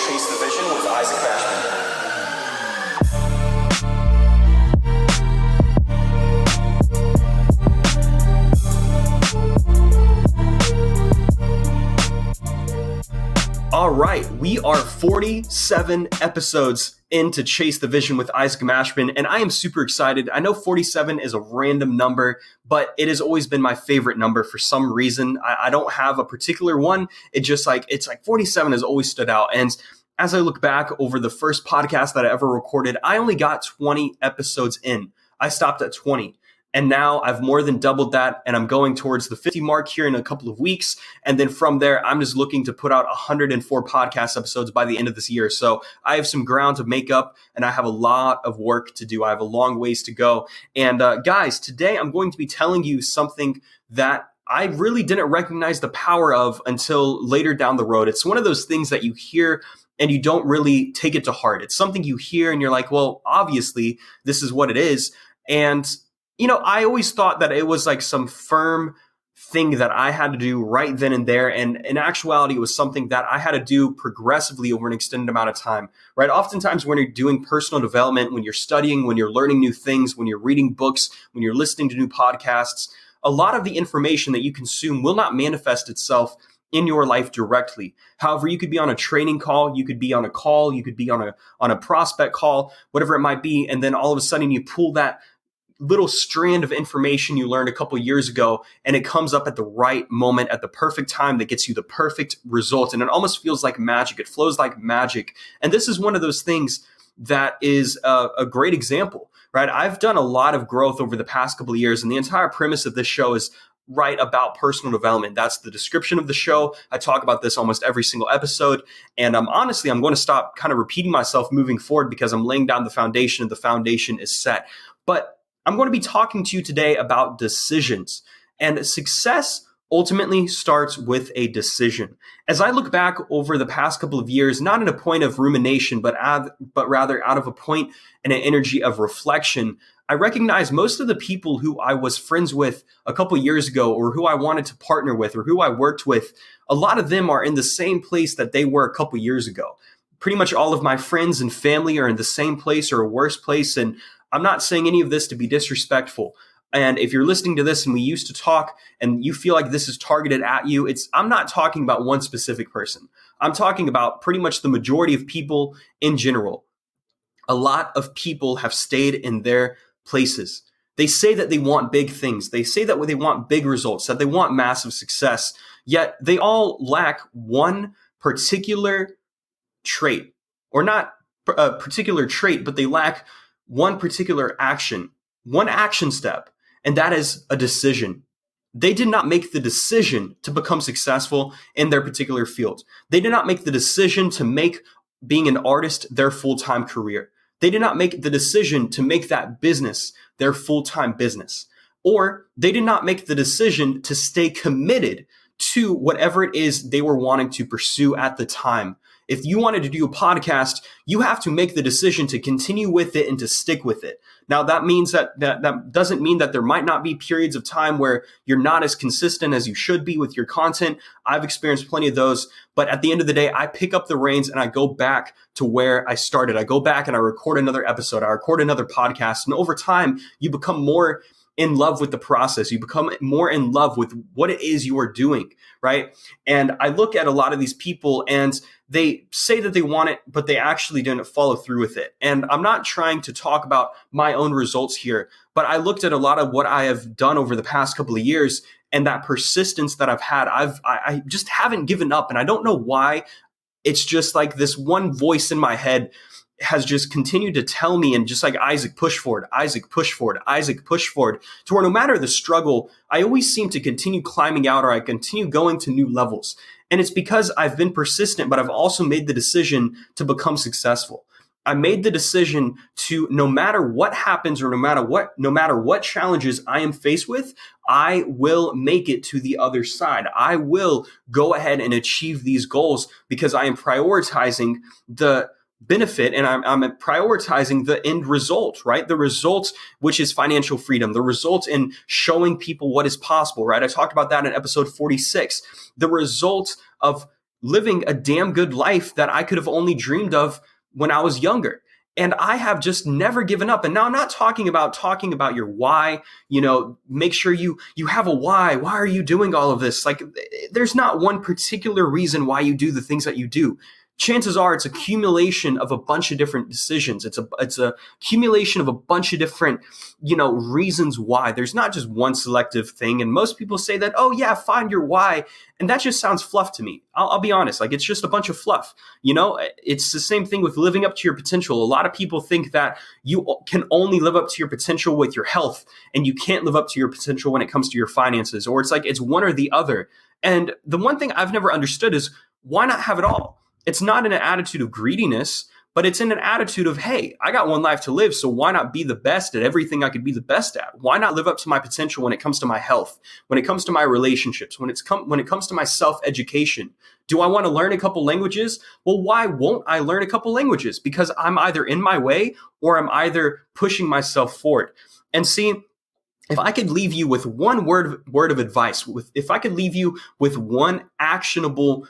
Chase the Vision with Isaac Mashman. All right, we are 47 episodes into Chase the Vision with Isaac Mashman, and I am super excited. I know 47 is a random number, but it has always been my favorite number for some reason. I don't have a particular one. It's like 47 has always stood out. And as I look back over the first podcast that I ever recorded, I only got 20 episodes in. I stopped at 20. And now I've more than doubled that, and I'm going towards the 50 mark here in a couple of weeks. And then from there, I'm just looking to put out 104 podcast episodes by the end of this year. So I have some ground to make up, and I have a lot of work to do. I have a long ways to go. And guys, today I'm going to be telling you something that I really didn't recognize the power of until later down the road. It's one of those things that you hear and you don't really take it to heart. It's something you hear and you're like, well, obviously this is what it is. And I always thought that it was like some firm thing that I had to do right then and there. And in actuality, it was something that I had to do progressively over an extended amount of time, right? Oftentimes when you're doing personal development, when you're studying, when you're learning new things, when you're reading books, when you're listening to new podcasts, a lot of the information that you consume will not manifest itself in your life directly. However, you could be on a training call, you could be on a call, you could be on a prospect call, whatever it might be. And then all of a sudden you pull that little strand of information you learned a couple years ago, and it comes up at the right moment, at the perfect time that gets you the perfect result. And it almost feels like magic. It flows like magic. And this is one of those things that is a great example, right? I've done a lot of growth over the past couple of years, and the entire premise of this show is right about personal development. That's the description of the show. I talk about this almost every single episode. And honestly, I'm going to stop kind of repeating myself moving forward because I'm laying down the foundation and the foundation is set. But I'm going to be talking to you today about decisions, and success ultimately starts with a decision. As I look back over the past couple of years, not in a point of rumination, but rather out of a point and an energy of reflection, I recognize most of the people who I was friends with a couple years ago, or who I wanted to partner with, or who I worked with, a lot of them are in the same place that they were a couple years ago. Pretty much all of my friends and family are in the same place or a worse place, and I'm not saying any of this to be disrespectful. And if you're listening to this and we used to talk and you feel like this is targeted at you, I'm not talking about one specific person. I'm talking about pretty much the majority of people in general. A lot of people have stayed in their places. They say that they want big things. They say that they want big results, that they want massive success, yet they all lack one particular trait, or not a particular trait, but they lack one particular action, one action step, and that is a decision. They did not make the decision to become successful in their particular field. They did not make the decision to make being an artist their full-time career. They did not make the decision to make that business their full-time business. Or they did not make the decision to stay committed to whatever it is they were wanting to pursue at the time. If you wanted to do a podcast, you have to make the decision to continue with it and to stick with it. Now, that means that doesn't mean that there might not be periods of time where you're not as consistent as you should be with your content. I've experienced plenty of those. But at the end of the day, I pick up the reins and I go back to where I started. I go back and I record another episode. I record another podcast. And over time, you become more in love with the process. You become more in love with what it is you are doing, right? And I look at a lot of these people and they say that they want it, but they actually didn't follow through with it. And I'm not trying to talk about my own results here, but I looked at a lot of what I have done over the past couple of years, and that persistence that I've had, I just haven't given up. And I don't know why. It's just like this one voice in my head has just continued to tell me, and just like, Isaac, push forward, Isaac, push forward, Isaac, push forward, to where no matter the struggle, I always seem to continue climbing out, or I continue going to new levels. And it's because I've been persistent, but I've also made the decision to become successful. I made the decision to, no matter what happens, or no matter what challenges I am faced with, I will make it to the other side. I will go ahead and achieve these goals because I am prioritizing the benefit, and I'm prioritizing the end result, right? The result, which is financial freedom, the result in showing people what is possible, right? I talked about that in episode 46. The result of living a damn good life that I could have only dreamed of when I was younger. And I have just never given up. And now I'm not talking about your why. Make sure you have a why. Why are you doing all of this? Like, there's not one particular reason why you do the things that you do. Chances are it's accumulation of a bunch of different decisions. It's a accumulation of a bunch of different, reasons why. There's not just one selective thing. And most people say that, oh yeah, find your why. And that just sounds fluff to me. I'll be honest. Like, it's just a bunch of fluff. It's the same thing with living up to your potential. A lot of people think that you can only live up to your potential with your health, and you can't live up to your potential when it comes to your finances, or it's like it's one or the other. And the one thing I've never understood is, why not have it all? It's not in an attitude of greediness, but it's in an attitude of, hey, I got one life to live, so why not be the best at everything I could be the best at? Why not live up to my potential when it comes to my health, when it comes to my relationships, when it comes to my self-education? Do I want to learn a couple languages? Well, why won't I learn a couple languages? Because I'm either in my way or I'm either pushing myself forward. And see, if I could leave you with one word of advice, if I could leave you with one actionable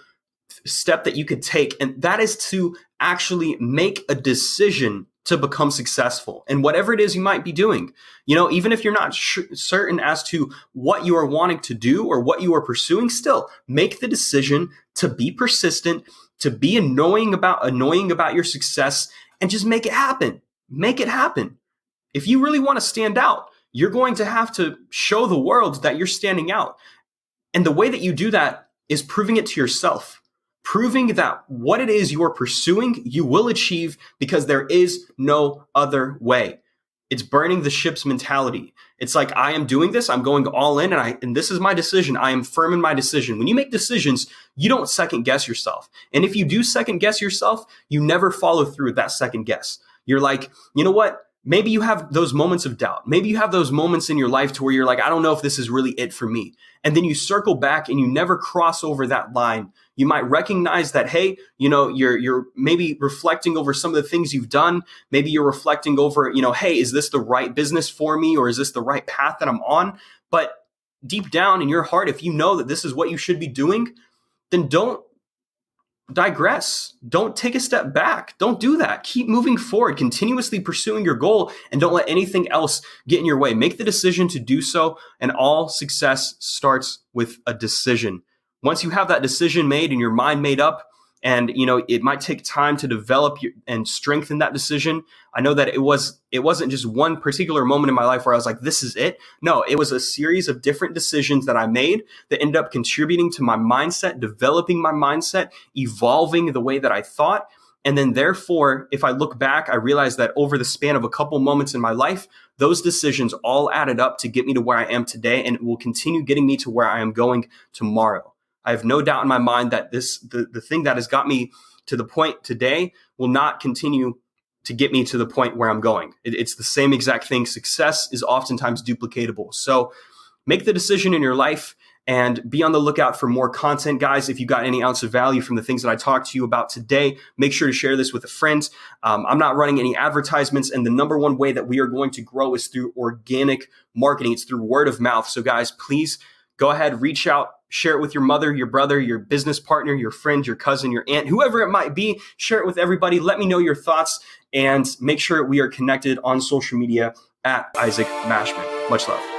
step that you could take, and that is to actually make a decision to become successful. And whatever it is you might be doing, even if you're not certain as to what you are wanting to do or what you are pursuing, still make the decision to be persistent, to be annoying about your success, and just make it happen. Make it happen. If you really want to stand out, you're going to have to show the world that you're standing out. And the way that you do that is proving it to yourself. Proving that what it is you are pursuing, you will achieve, because there is no other way. It's burning the ships mentality. It's like, I am doing this, I'm going all in, and this is my decision. I am firm in my decision. When you make decisions, you don't second guess yourself. And if you do second guess yourself, you never follow through with that second guess. You're like, you know what? Maybe you have those moments of doubt. Maybe you have those moments in your life to where you're like, I don't know if this is really it for me. And then you circle back and you never cross over that line. You might recognize that, hey, you're maybe reflecting over some of the things you've done. Maybe you're reflecting over, hey, is this the right business for me, or is this the right path that I'm on? But deep down in your heart, if you know that this is what you should be doing, then don't digress. Don't take a step back. Don't do that. Keep moving forward, continuously pursuing your goal, and don't let anything else get in your way. Make the decision to do so, and all success starts with a decision. Once you have that decision made and your mind made up, and it might take time to develop and strengthen that decision. I know that it wasn't just one particular moment in my life where I was like, this is it. No, it was a series of different decisions that I made that ended up contributing to my mindset, developing my mindset, evolving the way that I thought. And then therefore, if I look back, I realized that over the span of a couple moments in my life, those decisions all added up to get me to where I am today, and it will continue getting me to where I am going tomorrow. I have no doubt in my mind that the thing that has got me to the point today will not continue to get me to the point where I'm going. It's the same exact thing. Success is oftentimes duplicatable. So make the decision in your life and be on the lookout for more content, guys. If you got any ounce of value from the things that I talked to you about today, make sure to share this with a friend. I'm not running any advertisements, and the number one way that we are going to grow is through organic marketing. It's through word of mouth. So guys, please go ahead, reach out, share it with your mother, your brother, your business partner, your friend, your cousin, your aunt, whoever it might be. Share it with everybody. Let me know your thoughts, and make sure we are connected on social media at Isaac Mashman. Much love.